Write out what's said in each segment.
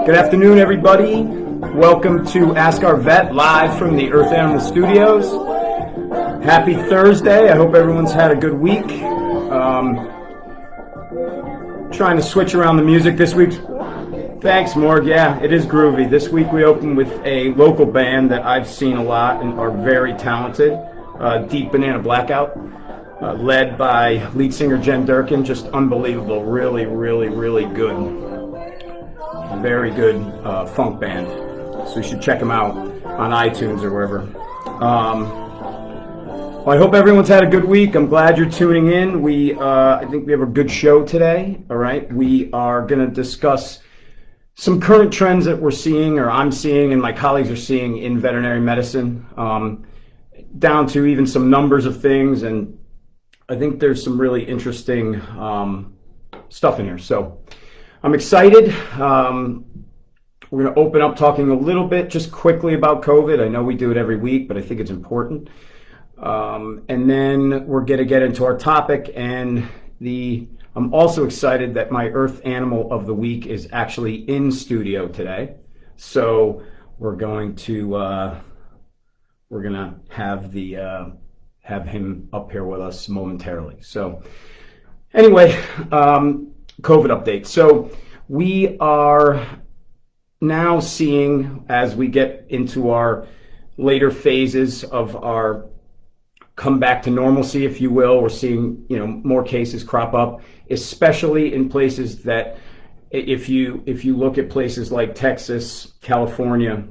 Good afternoon, everybody. Welcome to Ask Our Vet, live from the Earth Animal Studios. Happy Thursday. I hope everyone's had a good week. Trying to switch around the music this week. Thanks, Morg. Yeah, it is groovy. This week we opened with a local band that I've seen a lot and are very talented, Deep Banana Blackout, led by lead singer Jen Durkin. Just unbelievable. Really, really, really good. Very good funk band. So you should check them out on iTunes or wherever. Well, I hope everyone's had a good week. I'm glad you're tuning in. I think we have a good show today. All right. We are going to discuss some current trends that we're seeing, or I'm seeing, and my colleagues are seeing in veterinary medicine, down to even some numbers of things. And I think there's some really interesting stuff in here. So I'm excited. We're going to open up talking a little bit just quickly about COVID. I know we do it every week, but I think it's important. And then we're going to get into our topic. And I'm also excited that my Earth Animal of the Week is actually in studio today. So we're going to have him up here with us momentarily. So anyway, COVID update. So we are now seeing, as we get into our later phases of our come back to normalcy, if you will, we're seeing, more cases crop up, especially in places that, if you look at places like Texas, California,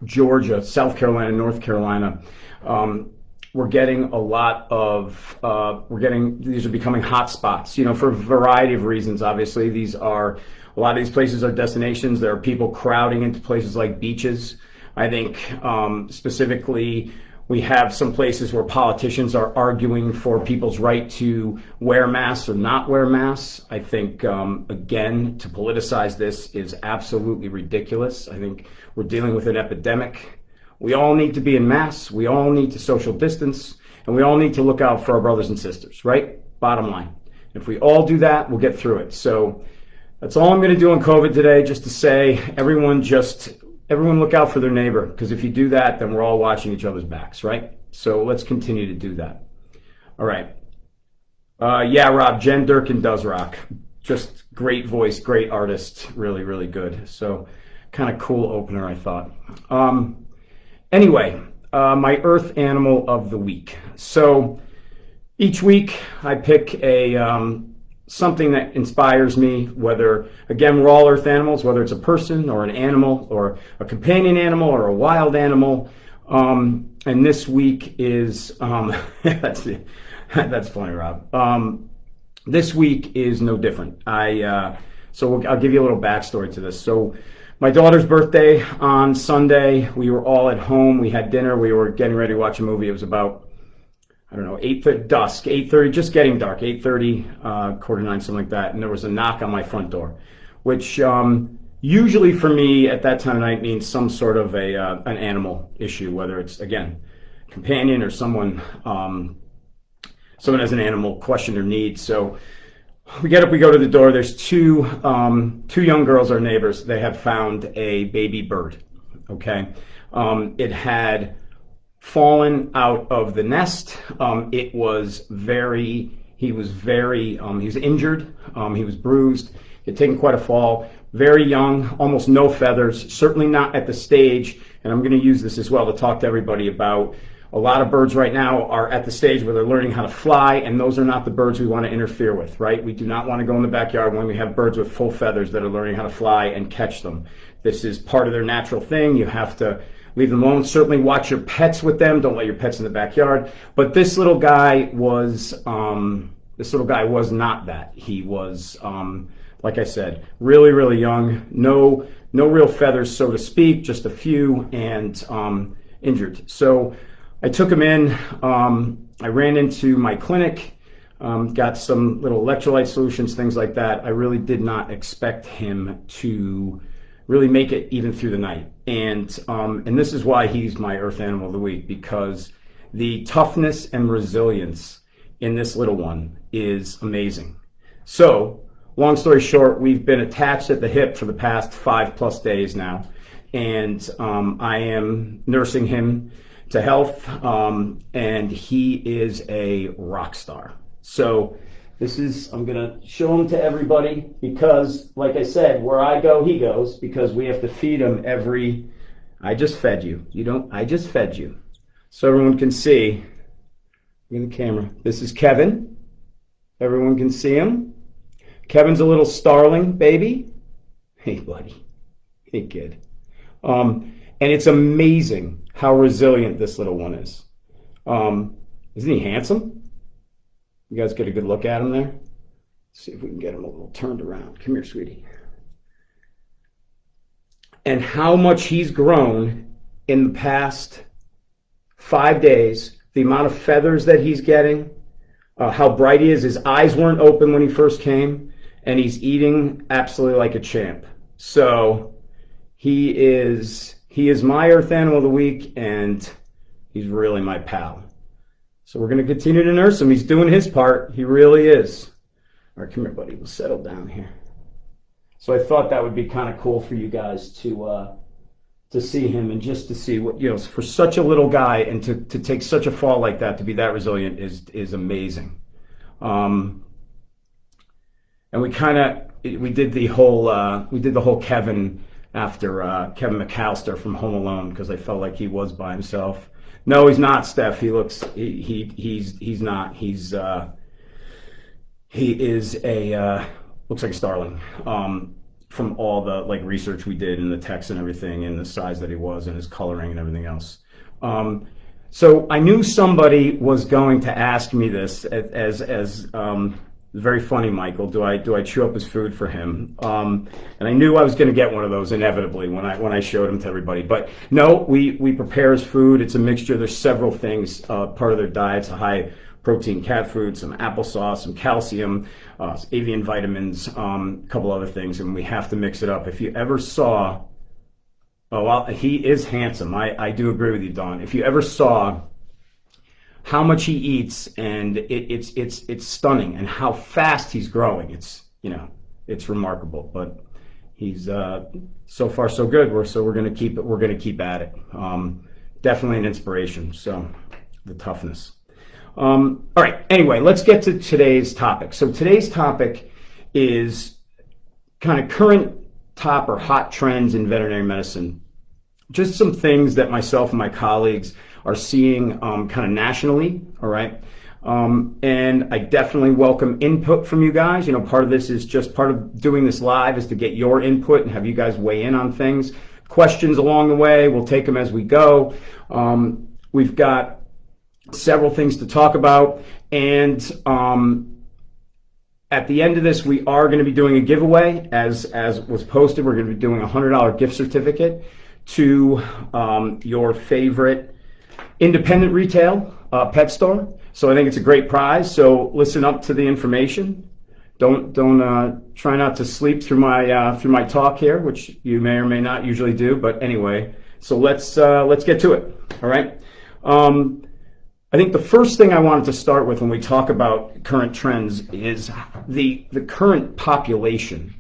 Georgia, South Carolina, North Carolina, we're getting a lot of, these are becoming hot spots, for a variety of reasons. Obviously, a lot of these places are destinations. There are people crowding into places like beaches. I think specifically, we have some places where politicians are arguing for people's right to wear masks or not wear masks. I think, again, to politicize this is absolutely ridiculous. I think we're dealing with an epidemic. We all need to be in masks. We all need to social distance. And we all need to look out for our brothers and sisters, right? Bottom line. If we all do that, we'll get through it. So that's all I'm going to do on COVID today, just to say, everyone look out for their neighbor, because if you do that, then we're all watching each other's backs, right? So let's continue to do that. All right. Yeah, Rob, Jen Durkin does rock. Just great voice, great artist, really, really good. So kind of cool opener, I thought. Anyway, my Earth Animal of the Week. So each week I pick something that inspires me, whether, again, we're all Earth animals, whether it's a person or an animal or a companion animal or a wild animal. And this week is, that's funny, Rob. This week is no different. I'll give you a little backstory to this. So my daughter's birthday on Sunday, we were all at home. We had dinner. We were getting ready to watch a movie. It was about, 8:30, just getting dark, 8:30, 8:45, something like that. And there was a knock on my front door, which usually for me at that time of night means some sort of an animal issue, whether it's, again, companion or someone has an animal question or need. So we get up, we go to the door. There's two young girls, our neighbors. They have found a baby bird, okay? It had fallen out of the nest. He was injured. He was bruised. He had taken quite a fall. Very young, almost no feathers, certainly not at the stage. And I'm going to use this as well to talk to everybody about, a lot of birds right now are at the stage where they're learning how to fly, and those are not the birds we want to interfere with, right? We do not want to go in the backyard when we have birds with full feathers that are learning how to fly and catch them. This is part of their natural thing. You have to leave them alone. Certainly watch your pets with them. Don't let your pets in the backyard. But this little guy was not that. He was, like I said, really, really young. No real feathers, so to speak, just a few, and injured. So I took him in. I ran into my clinic, got some little electrolyte solutions, things like that. I really did not expect him to really make it even through the night. And this is why he's my Earth Animal of the Week, because the toughness and resilience in this little one is amazing. So, long story short, we've been attached at the hip for the past 5+ days now, and I am nursing him to health, and he is a rock star. So I'm gonna show him to everybody because, like I said, where I go, he goes, because we have to feed him I just fed you. I just fed you. So everyone can see, in the camera, this is Kevin. Everyone can see him. Kevin's a little starling baby. Hey, buddy. Hey, kid. And it's amazing how resilient this little one is. Isn't he handsome? You guys get a good look at him there? Let's see if we can get him a little turned around. Come here, sweetie. And how much he's grown in the past 5 days, the amount of feathers that he's getting, how bright he is. His eyes weren't open when he first came, and he's eating absolutely like a champ. So he is my Earth Animal of the Week, and he's really my pal. So we're going to continue to nurse him. He's doing his part. He really is. All right, come here, buddy. We'll settle down here. So I thought that would be kind of cool for you guys to see him, and just to see what, for such a little guy and to take such a fall like that, to be that resilient is amazing. And we did the whole Kevin after Kevin McAllister from Home Alone, because I felt like he was by himself. No, he's not, Steph. He's not. Looks like a starling. From all the research we did and the text and everything, and the size that he was and his coloring and everything else. So I knew somebody was going to ask me this as very funny, Michael. Do I chew up his food for him? And I knew I was going to get one of those inevitably when I showed him to everybody. But no, we prepare his food. It's a mixture. There's several things part of their diet's a high protein cat food, some applesauce, some calcium, avian vitamins, a couple other things, and we have to mix it up. If you ever saw, he is handsome. I do agree with you, Don. If you ever saw how much he eats, and it's stunning, and how fast he's growing, it's remarkable. But he's so far so good. We're going to keep at it. Definitely an inspiration. So the toughness. All right, anyway, let's get to today's topic. So today's topic is kind of current top or hot trends in veterinary medicine. Just some things that myself and my colleagues are seeing kind of nationally, all right? And I definitely welcome input from you guys. Part of this is just part of doing this live is to get your input and have you guys weigh in on things. Questions along the way, we'll take them as we go. We've got several things to talk about, and at the end of this, we are going to be doing a giveaway. As was posted, we're going to be doing a $100 gift certificate to your favorite independent retail pet store. So I think it's a great prize. So listen up to the information. Don't try not to sleep through my talk here, which you may or may not usually do. But anyway, so let's get to it. All right. I think the first thing I wanted to start with when we talk about current trends is the current population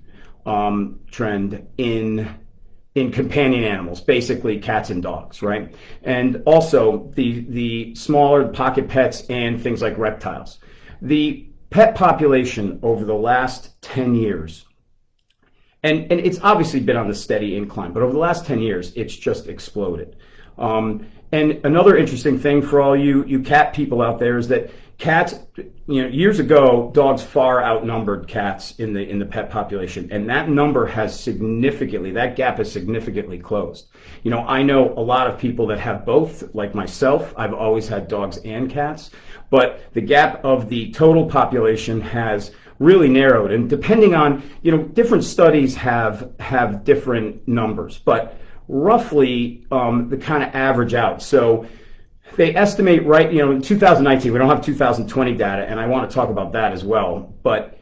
trend in companion animals, basically cats and dogs, right? And also the smaller pocket pets and things like reptiles. The pet population over the last 10 years, and it's obviously been on the steady incline, but over the last 10 years, it's just exploded. And another interesting thing for all you cat people out there is that cats, years ago, dogs far outnumbered cats in the pet population, and that gap has significantly closed. I know a lot of people that have both, like myself. I've always had dogs and cats, but the gap of the total population has really narrowed. And depending on, different studies have different numbers, but roughly the kind of average out. So they estimate in 2019, we don't have 2020 data, and I want to talk about that as well, but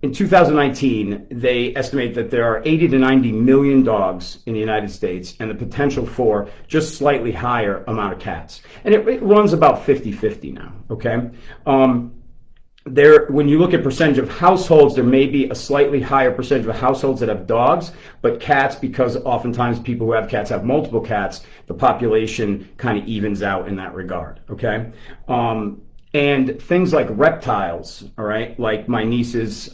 in 2019, they estimate that there are 80 to 90 million dogs in the United States and the potential for just slightly higher amount of cats. And it runs about 50-50 now, okay? When you look at percentage of households, there may be a slightly higher percentage of households that have dogs, but cats, because oftentimes people who have cats have multiple cats, the population kind of evens out in that regard, okay? And things like reptiles, all right, like my niece's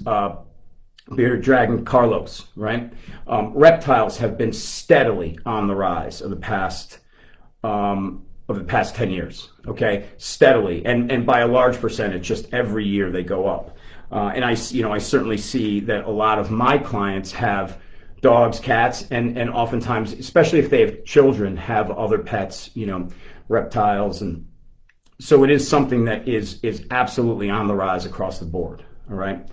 bearded dragon Carlos, right? Reptiles have been steadily on the rise of the past 10 years, okay, steadily, and by a large percentage, just every year they go up. And I certainly see that a lot of my clients have dogs, cats, and oftentimes, especially if they have children, have other pets, reptiles, and so it is something that is absolutely on the rise across the board. All right.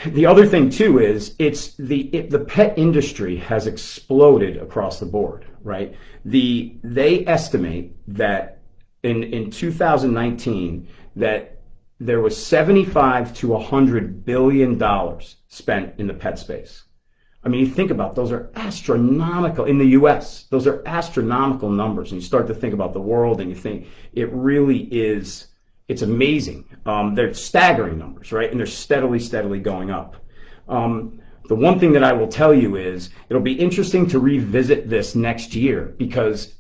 The other thing too is the pet industry has exploded across the board. Right. They estimate that in 2019 that there was $75 to $100 billion spent in the pet space. I mean, you think about those are astronomical in the U.S. Those are astronomical numbers, and you start to think about the world, and you think it really is. It's amazing. They're staggering numbers, right? And they're steadily going up. The one thing that I will tell you is it'll be interesting to revisit this next year because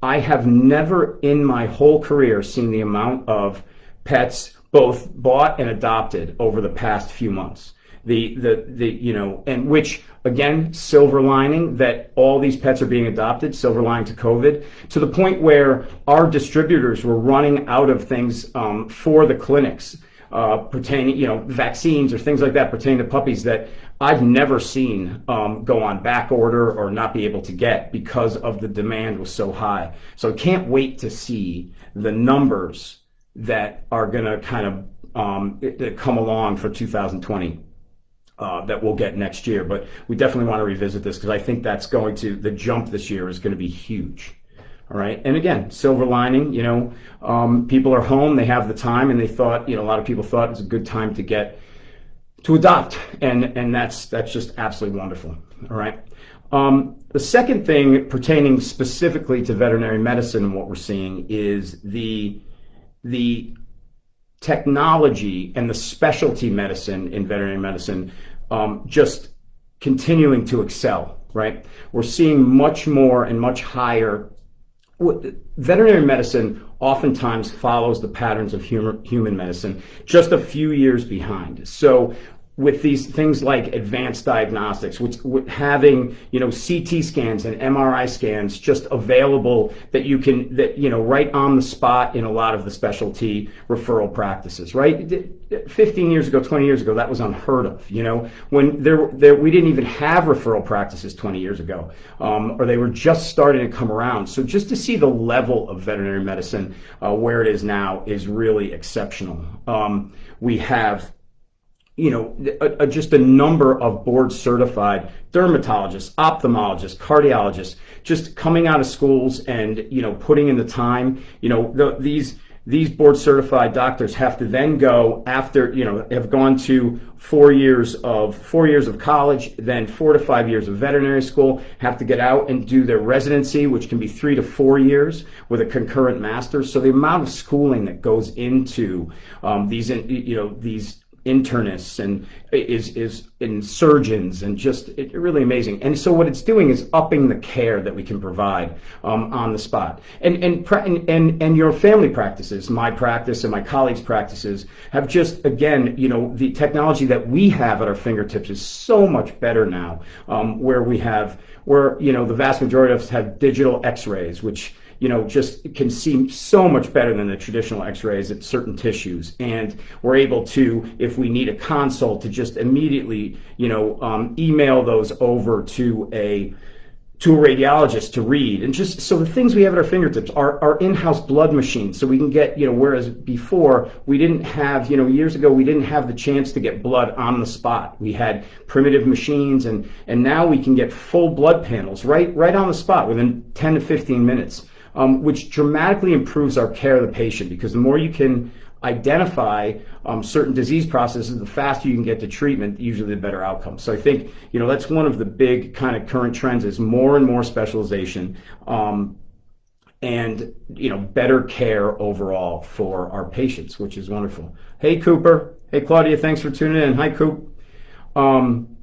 I have never in my whole career seen the amount of pets both bought and adopted over the past few months. And which again, silver lining that all these pets are being adopted, silver lining to COVID, to the point where our distributors were running out of things for the clinics pertaining, vaccines or things like that pertaining to puppies that I've never seen go on back order or not be able to get because of the demand was so high. So I can't wait to see the numbers that are going to kind of come along for 2020. That we'll get next year, but we definitely want to revisit this because I think the jump this year is going to be huge. All right, and again, silver lining, people are home, they have the time, and they thought, a lot of people thought it was a good time to adopt, and that's just absolutely wonderful. All right. The second thing pertaining specifically to veterinary medicine and what we're seeing is the technology and the specialty medicine in veterinary medicine just continuing to excel, right? We're seeing much more and much higher. Veterinary medicine oftentimes follows the patterns of human medicine, just a few years behind. So with these things like advanced diagnostics, which having CT scans and MRI scans just available that you can right on the spot in a lot of the specialty referral practices, right? 15 years ago, 20 years ago, that was unheard of. When we didn't even have referral practices 20 years ago, or they were just starting to come around. So just to see the level of veterinary medicine where it is now is really exceptional. We have just a number of board certified dermatologists, ophthalmologists, cardiologists, just coming out of schools and, putting in the time. These board certified doctors have to then go after, have gone to 4 years of college, then 4 to 5 years of veterinary school, have to get out and do their residency, which can be 3 to 4 years with a concurrent master's. So the amount of schooling that goes into these internists and is in surgeons and just really amazing. And so what it's doing is upping the care that we can provide on the spot. And your family practices, my practice and my colleagues' practices have just, again, the technology that we have at our fingertips is so much better now, where the vast majority of us have digital x-rays, which just can see so much better than the traditional x-rays at certain tissues. And we're able to, if we need a consult, to just immediately, email those over to a radiologist to read. And just so the things we have at our fingertips are our in-house blood machines. So we can get, whereas before we didn't have, years ago, we didn't have the chance to get blood on the spot. We had primitive machines and now we can get full blood panels right on the spot within 10 to 15 minutes. Which dramatically improves our care of the patient, because the more you can identify certain disease processes, the faster you can get to treatment, usually the better outcome. So I think, that's one of the big kind of current trends is more and more specialization, and better care overall for our patients, which is wonderful. Hey, Cooper. Hey, Claudia, thanks for tuning in. Hi, Coop. One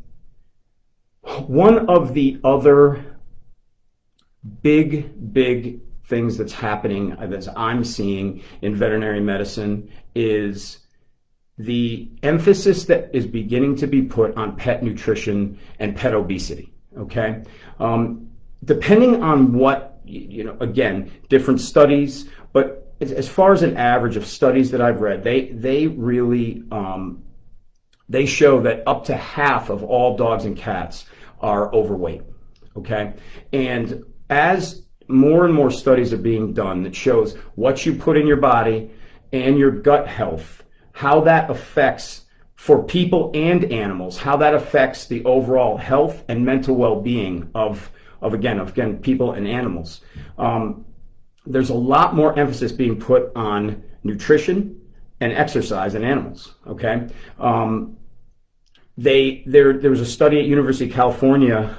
of the other big things that's happening, that I'm seeing in veterinary medicine, is the emphasis that is beginning to be put on pet nutrition and pet obesity. Okay, depending on what, again, different studies, but as far as an average of studies that I've read, they really they show that up to half of all dogs and cats are overweight. Okay, and as more and more studies are being done that shows what you put in your body and your gut health, how that affects, for people and animals, how that affects the overall health and mental well-being of again people and animals. There's a lot more emphasis being put on nutrition and exercise in animals. Okay, there was a study at University of California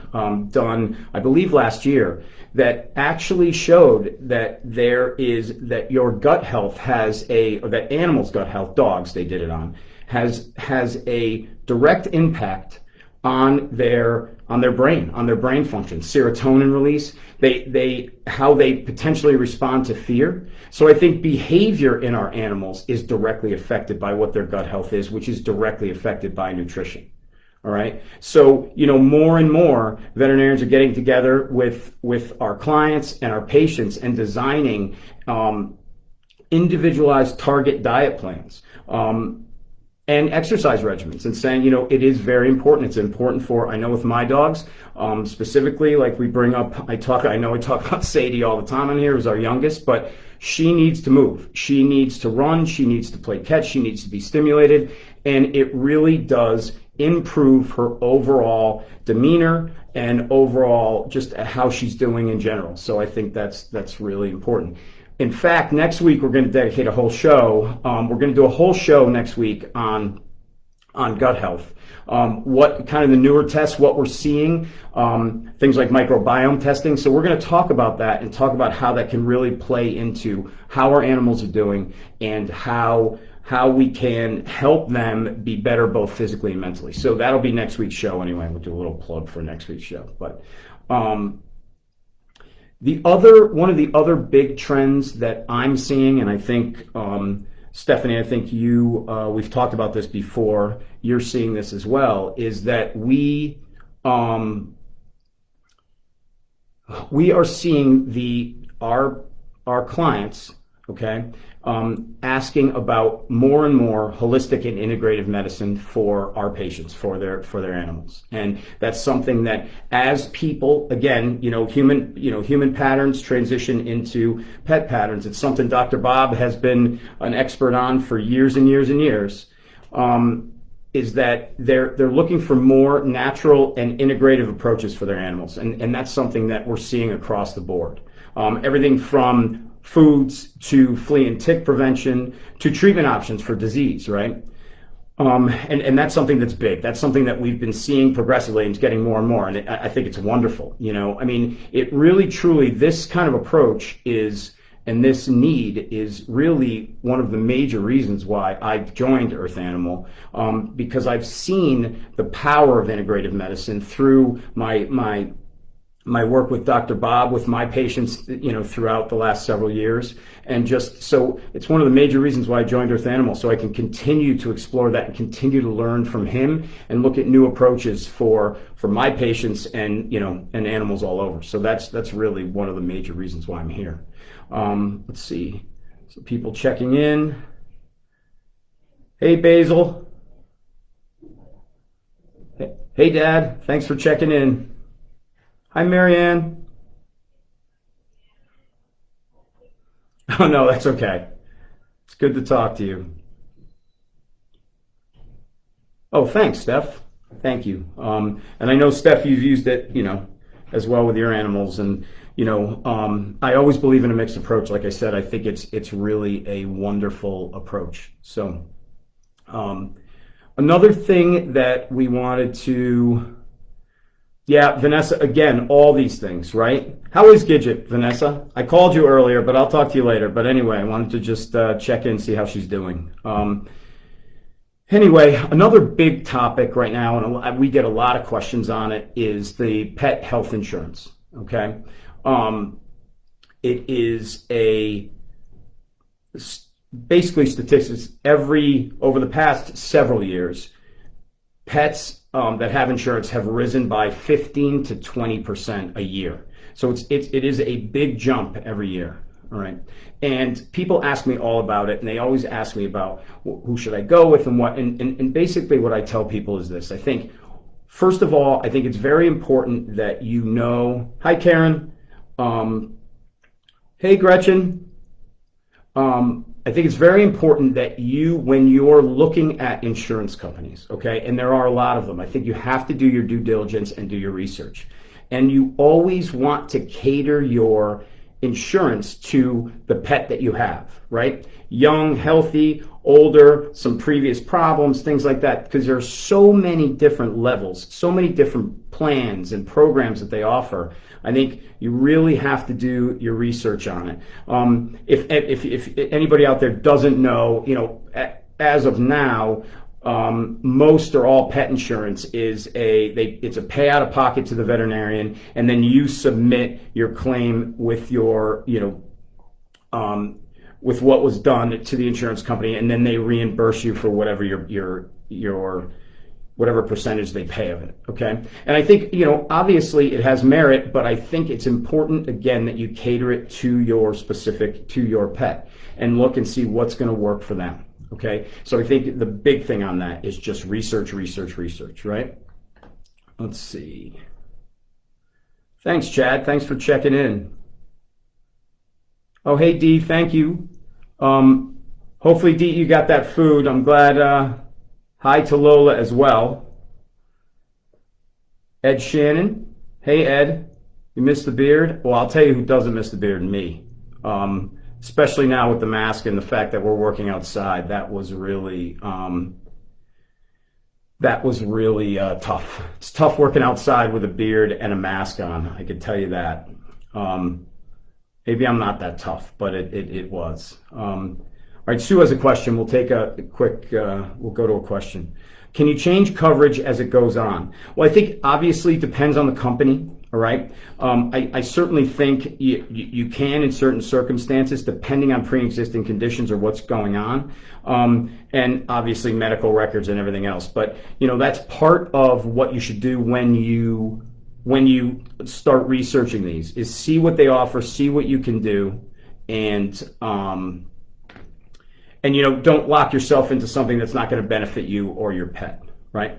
done, I believe, last year, that actually showed that that your gut health or that animals' gut health, dogs they did it on, has a direct impact on their brain function, serotonin release, how they potentially respond to fear. So I think behavior in our animals is directly affected by what their gut health is, which is directly affected by nutrition. All right. So, more and more veterinarians are getting together with our clients and our patients and designing individualized target diet plans. And exercise regimens, and saying, it is very important. It's important I know with my dogs, specifically, like we bring up, I talk about Sadie all the time on here, who's our youngest, but she needs to move. She needs to run. She needs to play catch. She needs to be stimulated. And it really does improve her overall demeanor and overall just how she's doing in general. So I think that's really important. In fact, next week we're going to dedicate a whole show. We're going to do a whole show next week on gut health. What kind of the newer tests, what we're seeing, things like microbiome testing. So we're going to talk about that and talk about how that can really play into how our animals are doing and how we can help them be better both physically and mentally. So that'll be next week's show anyway. We'll do a little plug for next week's show. But one of the other big trends that I'm seeing, and I think Stephanie, I think we've talked about this before, you're seeing this as well, is that we are seeing our clients, okay, asking about more and more holistic and integrative medicine for our patients, for their animals. And that's something that, as people, again, human patterns transition into pet patterns. It's something Dr. Bob has been an expert on for years and years and years. Is that they're looking for more natural and integrative approaches for their animals, and that's something that we're seeing across the board. Everything from foods to flea and tick prevention to treatment options for disease, right? And that's something that's big. That's something that we've been seeing progressively, and it's getting more and more. And I think it's wonderful. It really, truly, this kind of approach and this need is really one of the major reasons why I've joined Earth Animal, because I've seen the power of integrative medicine through my work with Dr. Bob, with my patients, throughout the last several years. And just so it's one of the major reasons why I joined Earth Animal, so I can continue to explore that and continue to learn from him and look at new approaches for my patients and animals all over. So that's really one of the major reasons why I'm here. Let's see. So people checking in. Hey, Basil. Hey, Dad. Thanks for checking in. Hi, Marianne. Oh, no, that's okay. It's good to talk to you. Oh, thanks, Steph. Thank you. And I know, Steph, you've used it, as well with your animals. And, I always believe in a mixed approach. Like I said, I think it's really a wonderful approach. So another thing that we wanted to, yeah, Vanessa, again, all these things, right? How is Gidget, Vanessa? I called you earlier, but I'll talk to you later. But anyway, I wanted to just check in, see how she's doing. Anyway, another big topic right now, and we get a lot of questions on it, is the pet health insurance, okay? It is basically statistics over the past several years, pets that have insurance have risen by 15 to 20% a year. So it is a big jump every year. All right. And people ask me all about it, and they always ask me about who should I go with and what. And basically what I tell people is this. I think, first of all, I think it's very important that you know. Hi, Karen. Hey, Gretchen. I think it's very important that when you're looking at insurance companies, okay, and there are a lot of them, I think you have to do your due diligence and do your research. And you always want to cater your insurance to the pet that you have, right? Young, healthy, older, some previous problems, things like that, because there are so many different levels, so many different plans and programs that they offer. I think you really have to do your research on it. If anybody out there doesn't know, as of now, most or all pet insurance is it's a pay out of pocket to the veterinarian, and then you submit your claim with your with what was done to the insurance company, and then they reimburse you for whatever your whatever percentage they pay of it. Okay, and I think obviously it has merit, but I think it's important again that you cater it to your pet and look and see what's going to work for them. Okay, so I think the big thing on that is just research, right? Let's see. Thanks, Chad. Thanks for checking in. Oh, hey, Dee, thank you. Hopefully, Dee, you got that food. I'm glad. Hi to Lola as well. Ed Shannon. Hey, Ed. You missed the beard? Well, I'll tell you who doesn't miss the beard, me. Especially now with the mask and the fact that we're working outside. That was really tough. It's tough working outside with a beard and a mask on, I can tell you that. Maybe I'm not that tough, but it was. All right, Sue has a question. We'll take a quick, we'll go to a question. Can you change coverage as it goes on? Well, I think obviously it depends on the company. All right. I certainly think you can in certain circumstances, depending on pre-existing conditions or what's going on, and obviously medical records and everything else. But that's part of what you should do when you start researching these, is see what they offer, see what you can do, and don't lock yourself into something that's not going to benefit you or your pet, right?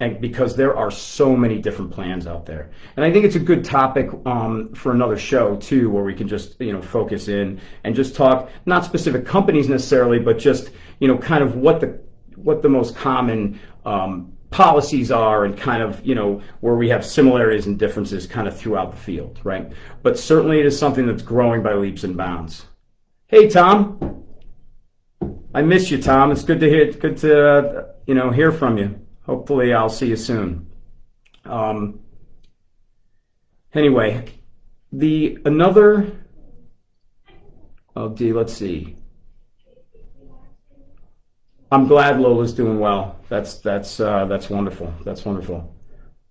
And because there are so many different plans out there. And I think it's a good topic for another show too, where we can just focus in and just talk, not specific companies necessarily, but just kind of what the most common policies are, and kind of where we have similarities and differences kind of throughout the field, right? But certainly it is something that's growing by leaps and bounds. Hey, Tom. I miss you, Tom. It's good to hear. Good to hear from you. Hopefully I'll see you soon. Anyway, let's see. I'm glad Lola's doing well. That's wonderful. That's wonderful.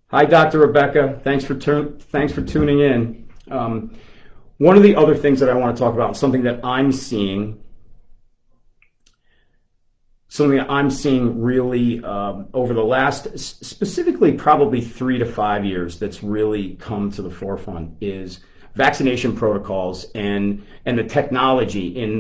Hi, Dr. Rebecca. Thanks for tuning in. One of the other things that I want to talk about, something that I'm seeing really over the last, specifically probably 3 to 5 years, that's really come to the forefront, is vaccination protocols and the technology in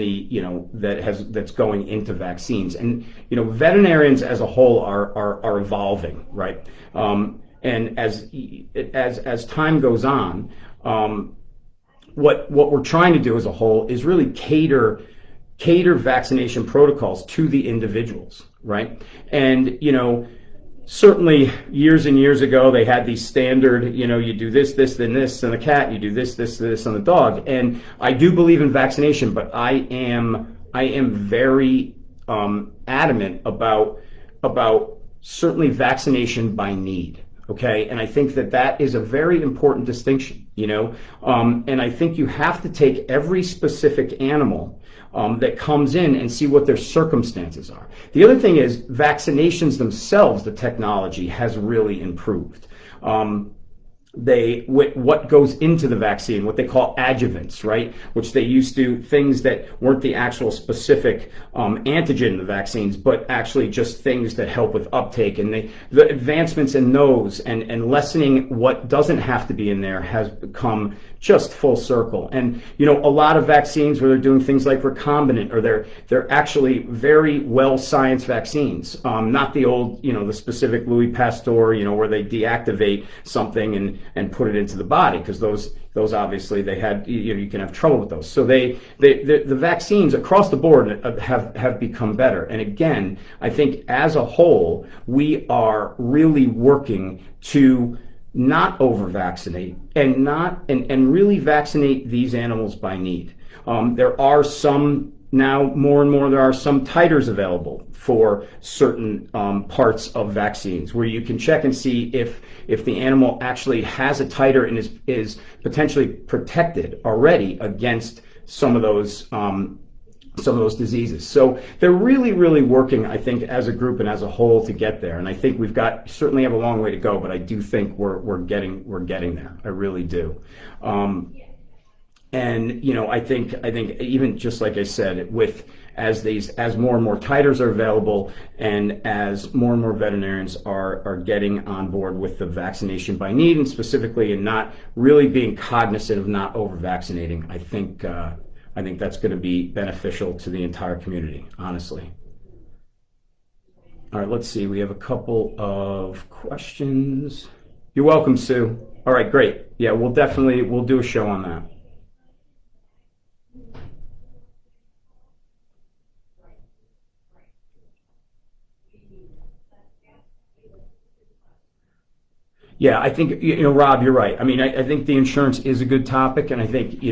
that's going into vaccines. And veterinarians as a whole are evolving, right? And as time goes on, what we're trying to do as a whole is really cater vaccination protocols to the individuals, right? And certainly years and years ago, they had these standard, you do this, this, then this on the cat, you do this, this, this on the dog. And I do believe in vaccination, but I am very adamant about certainly vaccination by need. Okay, and I think that is a very important distinction, and I think you have to take every specific animal that comes in and see what their circumstances are. The other thing is vaccinations themselves, the technology has really improved. What goes into the vaccine, what they call adjuvants, right? Which they used to, things that weren't the actual specific antigen in the vaccines, but actually just things that help with uptake. And the advancements in those and lessening what doesn't have to be in there has become just full circle. And a lot of vaccines where they're doing things like recombinant, or they're actually very well science vaccines, not the old, the specific Louis Pasteur, where they deactivate something and put it into the body, because those obviously they had, you can have trouble with those. So the vaccines across the board have become better. And again, I think as a whole, we are really working to not over vaccinate and really vaccinate these animals by need. There are some now, more and more, there are some titers available for certain parts of vaccines, where you can check and see if the animal actually has a titer and is potentially protected already against some of those diseases. So they're really, really working, I think, as a group and as a whole to get there. And I think certainly have a long way to go, but I do think we're getting there. I really do. And I think even just like I said, as more and more titers are available, and as more and more veterinarians are getting on board with the vaccination by need, and specifically and not really being cognizant of not over vaccinating, I think that's going to be beneficial to the entire community, honestly. All right, let's see. We have a couple of questions. You're welcome, Sue. All right, great. Yeah, we'll do a show on that. Yeah, I think, Rob, you're right. I mean, I think the insurance is a good topic, and I think,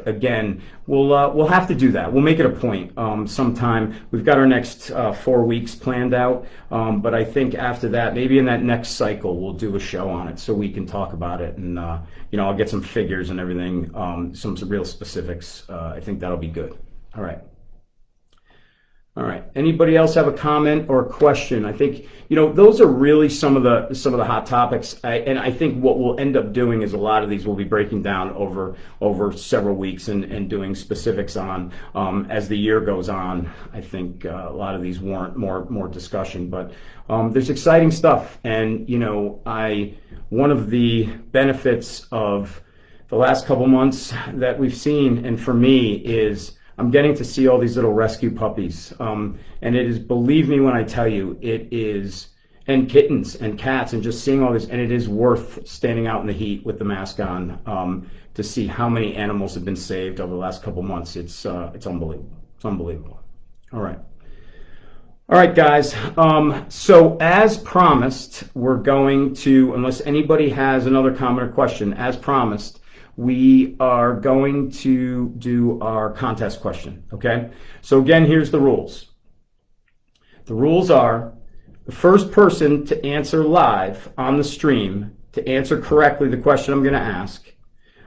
again, we'll have to do that. We'll make it a point sometime. We've got our next 4 weeks planned out, but I think after that, maybe in that next cycle, we'll do a show on it so we can talk about it, and I'll get some figures and everything, some real specifics. I think that'll be good. All right. All right. Anybody else have a comment or a question? I think those are really some of the hot topics, and I think what we'll end up doing is a lot of these we'll be breaking down over several weeks and doing specifics on as the year goes on. I think a lot of these warrant more discussion, but there's exciting stuff, and one of the benefits of the last couple months that we've seen, and for me, is I'm getting to see all these little rescue puppies, and it is, believe me when I tell you, it is, and kittens and cats, and just seeing all this, and it is worth standing out in the heat with the mask on to see how many animals have been saved over the last couple months. It's unbelievable. It's unbelievable. All right, guys. So as promised, we're going to, unless anybody has another comment or question, as promised, we are going to do our contest question, okay? So again, here's the rules. The rules are the first person to answer live on the stream, to answer correctly the question I'm going to ask,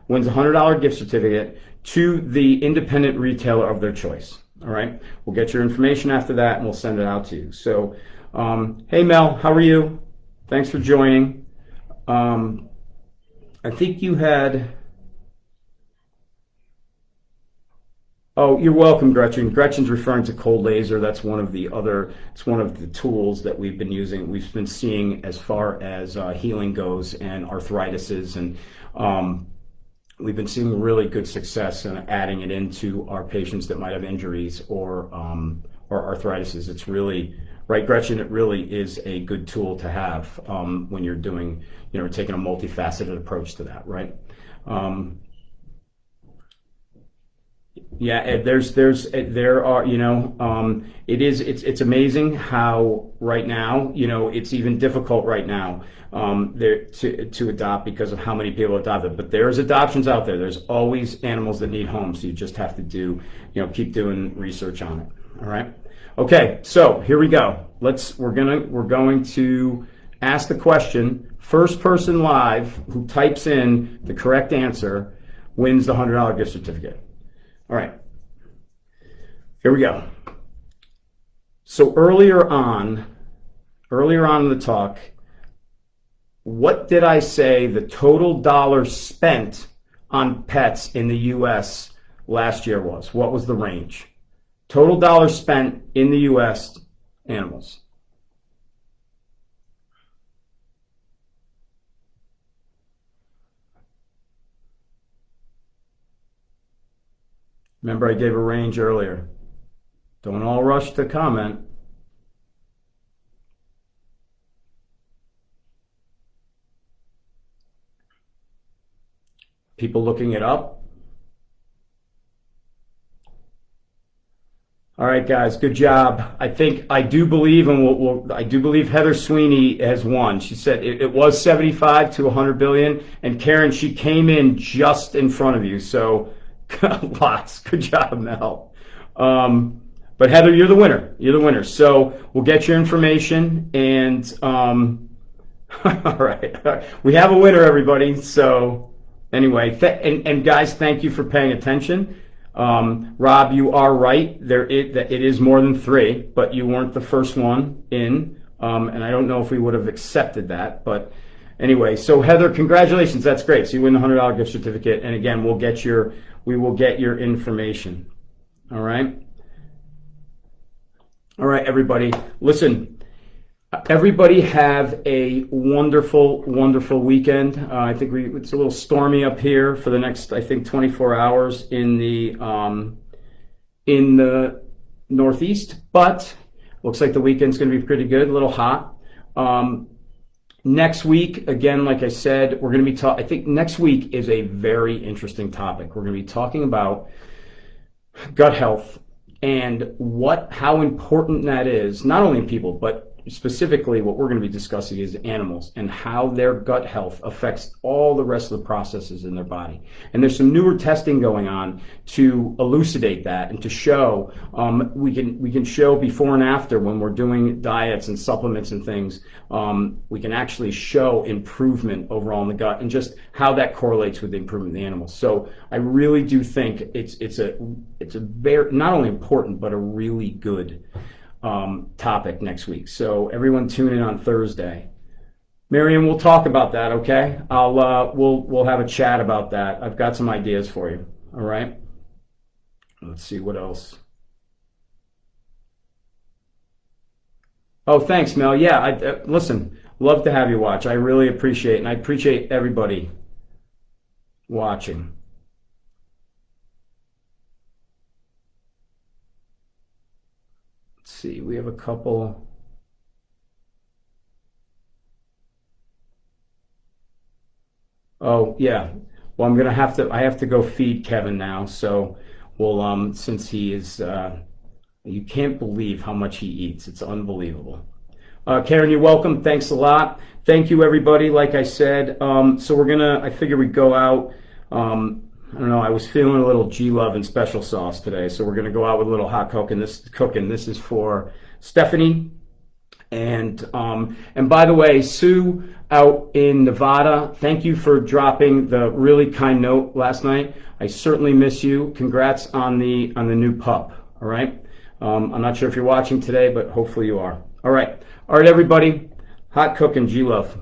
wins a $100 gift certificate to the independent retailer of their choice, all right? We'll get your information after that, and we'll send it out to you. So, hey, Mel, how are you? Thanks for joining. I think you had... Oh, you're welcome, Gretchen. Gretchen's referring to cold laser. That's one of the tools that we've been using. We've been seeing as far as healing goes and arthritises, and we've been seeing really good success in adding it into our patients that might have injuries or arthritises. It's really, right, Gretchen, it really is a good tool to have when you're doing, taking a multifaceted approach to that, right? Yeah, there are, it's amazing how right now, it's even difficult right now there to adopt because of how many people adopt it. But there's adoptions out there. There's always animals that need homes. So you just have to keep doing research on it. All right. Okay, so here we go. We're going to ask the question. First person live who types in the correct answer wins the $100 gift certificate. All right, here we go. So earlier on in the talk, what did I say the total dollars spent on pets in the U.S. last year was? What was the range? Total dollars spent in the U.S. animals. Remember, I gave a range earlier. Don't all rush to comment. People looking it up? All right, guys, good job. I do believe Heather Sweeney has won. She said it was 75 to 100 billion, and Karen, she came in just in front of you. So lots. Good job, Mel. But Heather, you're the winner. You're the winner. So we'll get your information, and all right. We have a winner, everybody. So anyway, and guys, thank you for paying attention. Rob, you are right. It is more than 3, but you weren't the first one in, and I don't know if we would have accepted that, but anyway. So Heather, congratulations. That's great. So you win the $100 gift certificate, and again, we will get your information. All right. All right, everybody. Listen, everybody have a wonderful, wonderful weekend. I think it's a little stormy up here for the next, 24 hours in the Northeast, but looks like the weekend's going to be pretty good, a little hot. Next week, again, like I said, we're going to be I think next week is a very interesting topic. We're going to be talking about gut health and how important that is, not only in people, but specifically what we're going to be discussing is animals and how their gut health affects all the rest of the processes in their body. And there's some newer testing going on to elucidate that and to show we can show before and after when we're doing diets and supplements and things. We can actually show improvement overall in the gut and just how that correlates with the improvement in the animals. So I really do think it's a very not only important but a really good topic next week. So everyone tune in on Thursday. Miriam, we'll talk about that, okay? We'll have a chat about that. I've got some ideas for you. All right. Let's see what else. Oh, thanks, Mel. Yeah, listen, love to have you watch. I really appreciate it, and I appreciate everybody watching. Let's see, we have a couple. Oh, yeah. Well, I have to go feed Kevin now. So since he is, you can't believe how much he eats. It's unbelievable. Karen, you're welcome. Thanks a lot. Thank you, everybody. Like I said, so I figure we'd go out. I don't know, I was feeling a little G-Love and special sauce today, so we're going to go out with a little hot cooking. This is for Stephanie. And by the way, Sue out in Nevada, thank you for dropping the really kind note last night. I certainly miss you. Congrats on the new pup, all right? I'm not sure if you're watching today, but hopefully you are. All right, everybody, hot cooking, G-Love.